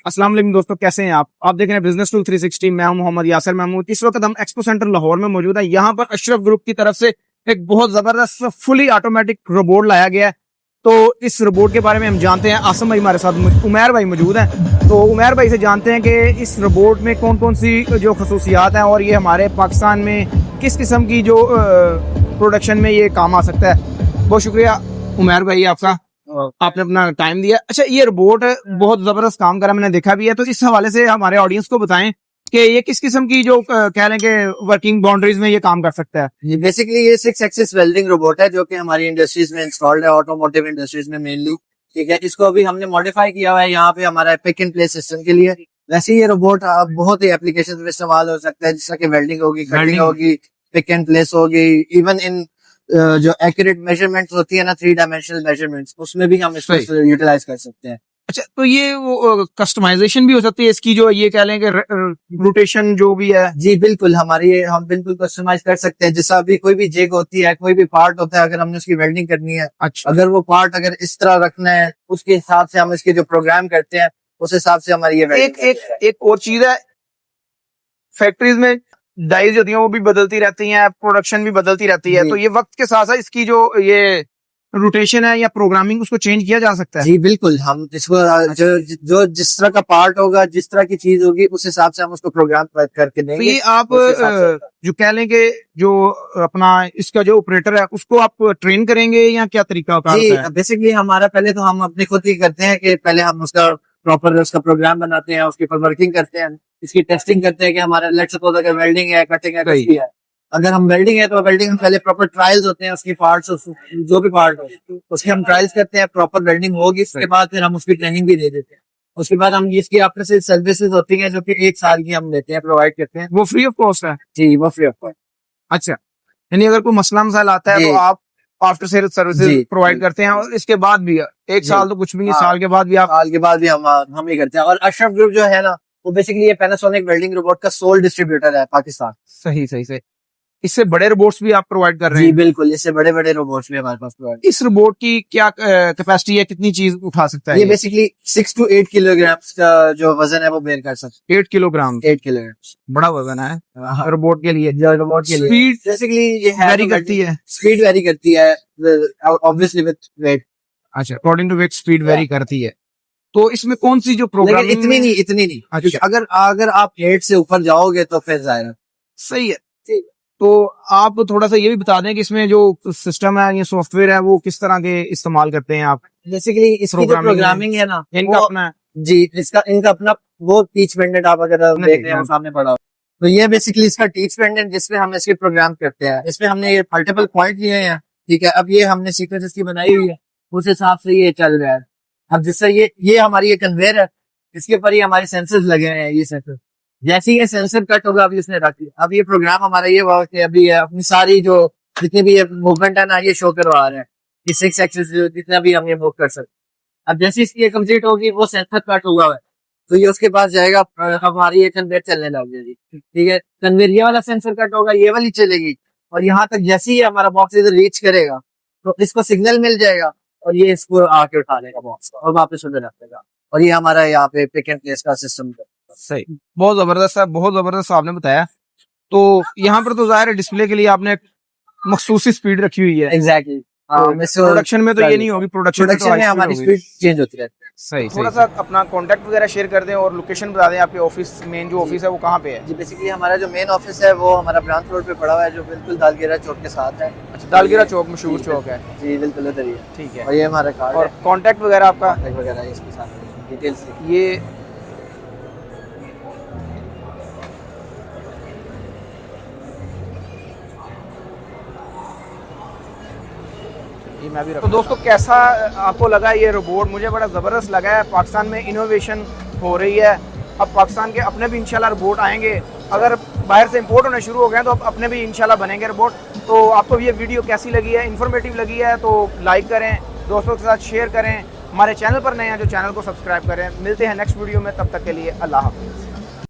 अस्सलाम वालेकुम दोस्तों, कैसे हैं आप देख रहे हैं बिजनेस टूल 360। मैं हूं मोहम्मद यासिर महमूद। इस वक्त हम एक्सपो सेंटर लाहौर में मौजूद है। यहाँ पर अशरफ ग्रुप की तरफ से एक बहुत जबरदस्त फुली ऑटोमेटिक रोबोट लाया गया है। तो इस रोबोट के बारे में हम जानते हैं। आसम भाई हमारे साथ, उमैर भाई मौजूद हैं। तो उमैर भाई से जानते हैं कि इस रोबोट में कौन कौन सी जो खसूसियात हैं और ये हमारे पाकिस्तान में किस किस्म की जो प्रोडक्शन में ये काम आ सकता है। बहुत शुक्रिया उमैर भाई आपका, आपने अपना टाइम दिया। अच्छा, ये रोबोट बहुत जबरदस्त काम करा, मैंने देखा भी है। तो इस हवाले से हमारे ऑडियंस को बताएं कि ये किस किस्म की जो कह रहे हैं कि वर्किंग बाउंड्रीज में ये काम कर सकता है। बेसिकली ये 6 एक्सिस वेल्डिंग रोबोट है जो कि हमारी इंडस्ट्रीज में इंस्टॉल्ड है, ऑटोमोटिव इंडस्ट्रीज में मेनली। ठीक है, इसको अभी हमने मॉडिफाई किया हुआ है यहाँ पे हमारा पिक एंड प्लेस सिस्टम के लिए। वैसे ये रोबोट बहुत ही एप्लीकेशन में इस्तेमाल हो सकता है, जैसा कि वेल्डिंग होगी, कटिंग होगी, पिक एंड प्लेस होगी, इवन इन जो एक्यूरेट मेजरमेंट्स होती है ना, 3 डायमेंशनल मेजरमेंट्स, उसमें भी हम इसको यूटिलाइज कर सकते हैं। अच्छा, तो ये वो कस्टमाइजेशन भी हो सकती है इसकी, जो ये कह लें कि रोटेशन जो भी है। जी बिल्कुल, हम बिल्कुल कस्टमाइज कर सकते हैं। जैसा अभी कोई भी जेग होती है, कोई भी पार्ट होता है, अगर हमने उसकी वेल्डिंग करनी है, अच्छा, अगर वो पार्ट अगर इस तरह रखना है, उसके हिसाब से हम इसके जो प्रोग्राम करते हैं उस हिसाब से हमारी ये एक और चीज है, फैक्ट्रीज में डाइज होती हैं वो भी बदलती रहती हैं, प्रोडक्शन भी बदलती रहती है। तो ये वक्त के साथ साथ इसकी जो ये रोटेशन है या प्रोग्रामिंग, उसको चेंज किया जा सकता है। जी बिल्कुल, हम इसको जो जिस तरह का पार्ट होगा, जिस तरह की चीज होगी, उस हिसाब से हम उसको प्रोग्राम करके देंगे। तो ये आप जो कह लें कि जो अपना इसका जो ऑपरेटर है उसको आप ट्रेन करेंगे या क्या तरीका होता है? जी बेसिकली हमारा पहले तो हम अपने खुद ही करते हैं कि पहले हम उसका प्रॉपर उसका प्रोग्राम बनाते हैं, उसके ऊपर वर्किंग करते हैं, इसकी टेस्टिंग करते हैं कि हमारा लेट्स सपोज अगर वेल्डिंग है, कटिंग है, कुछ भी है। अगर हम वेल्डिंग है तो वेल्डिंग में पहले प्रॉपर ट्रायल्स होते हैं, उसकी पार्ट्स जो भी पार्ट हो उसके हम ट्रायल्स करते हैं, प्रॉपर वेल्डिंग होगी, उसके बाद फिर हम उसकी ट्रेनिंग भी दे देते हैं। उसके बाद हम इसकी आफ्टर सेल सर्विसेज होती हैं जो कि 1 साल की हम देते हैं, प्रोवाइड करते हैं। वो फ्री ऑफ कॉस्ट है? जी वो फ्री ऑफ कॉस्ट। अच्छा, यानी अगर कोई मसला मसाइल आता है तो आप आफ्टर सेल सर्विसेज प्रोवाइड करते हैं। और इसके बाद भी 1 साल तो कुछ भी नहीं, साल के बाद भी आप हम ही करते हैं। और अशरफ ग्रुप जो है ना, वो बेसिकली ये पैनासोनिक वेल्डिंग रोबोट का सोल डिस्ट्रीब्यूटर है पाकिस्तान। सही। इससे बड़े रोबोट्स भी आप प्रोवाइड कर रहे हैं? जी बिल्कुल, इससे बड़े बड़े रोबोट्स भी हमारे पास प्रोवाइड। इस रोबोट की क्या कैपेसिटी है, कितनी चीज उठा सकता है? ये बेसिकली 6 to 8 किलोग्राम का जो वजन है वो बेयर कर सकता है। 8 किलोग्राम? 8 किलोग्राम बड़ा वजन है रोबोट के लिए। रोबोट के लिए स्पीड बेसिकली ये वेरी करती है? स्पीड वेरी करती है ऑब्वियसली विद वेट। अच्छा, according to weight speed vary करती है। तो इसमें कौन सी जो प्रोग्रामिंग? इतनी नहीं। अच्छा, अगर आप 8 से ऊपर जाओगे तो फिर जाएगा। सही है। तो आप थोड़ा सा ये भी बता दें कि इसमें जो सिस्टम है, ये सॉफ्टवेयर है, वो किस तरह के इस्तेमाल करते हैं आप? बेसिकली इसकी जो प्रोग्रामिंग है ना, इनका अपना जी इनका अपना वो टीच पेंडेंट आप अगर देख रहे हैं सामने पड़ा, तो ये बेसिकली इसका टीच पेंडेंट जिसपे हम इसके प्रोग्राम करते हैं। इसमें हमने ये मल्टीपल पॉइंट लिए हैं। ठीक है, अब ये हमने सीक्वेंस इसकी बनाई हुई है, उस हिसाब से ये चल रहा है। अब जिससे ये हमारी ये कन्वेयर है, इसके ऊपर ये हमारे सेंसर्स लगे हुए हैं। ये सेंसर जैसे ही ये सेंसर कट होगा अभी उसने रख लिया। अब ये प्रोग्राम हमारा ये हुआ कि अभी अपनी सारी जो जितनी भी मूवमेंट है ना, ये शो करवा रहा है कि 6 एक्सिस जितना भी हम ये मूव कर सकते। अब जैसे इसकी ये कंप्लीट होगी, वो सेंसर कट हुआ है तो ये उसके पास जाएगा, हमारी ये कन्वेयर चलने लग जाएगी। ठीक है, कन्वेयर ये वाला सेंसर कट होगा, ये वाली चलेगी, और यहाँ तक जैसे ही हमारा बॉक्स इधर रीच करेगा तो इसको सिग्नल मिल जाएगा और ये इसको आके उठा लेगा बॉक्स और वापस उधर रख देगा। और ये हमारा यहाँ पे पिक एंड प्लेस का सिस्टम है। सही, बहुत जबरदस्त है, बहुत जबरदस्त आपने बताया। तो यहाँ पर तो जाहिर है डिस्प्ले के लिए आपने मखसूस स्पीड रखी हुई है। एग्जैक्टली। प्रोडक्शन में तो ये नहीं होगी, प्रोडक्शन में हमारी स्पीड चेंज होती रहती है। सही। थोड़ा सा अपना कॉन्टैक्ट वगैरह शेयर कर दें और लोकेशन बता दें, आपके ऑफिस मेन जो ऑफिस है वो कहाँ पे है? जी बेसिकली हमारा जो मेन ऑफिस है वो हमारा ब्रांच रोड पे पड़ा हुआ है, जो बिल्कुल दालगिरा चौक के साथ है। अच्छा, दालगिरा चौक मशहूर चौक है? जी बिल्कुल उधर ही है। ठीक है, और ये हमारा कार्ड और कॉन्टैक्ट वगैरह आपका वगैरह इसके साथ डिटेल्स ये मैं भी। तो दोस्तों, कैसा आपको लगा ये रोबोट? मुझे बड़ा ज़बरदस्त लगा है। पाकिस्तान में इनोवेशन हो रही है। अब पाकिस्तान के अपने भी इंशाल्लाह रोबोट आएंगे। अगर बाहर से इंपोर्ट होने शुरू हो गए तो अब अपने भी इंशाल्लाह बनेंगे रोबोट। तो आपको ये वीडियो कैसी लगी है, इन्फॉर्मेटिव लगी है तो लाइक करें, दोस्तों के साथ शेयर करें। हमारे चैनल पर नए हैं जो चैनल को सब्सक्राइब करें। मिलते हैं नेक्स्ट वीडियो में, तब तक के लिए अल्लाह हाफ़िज़।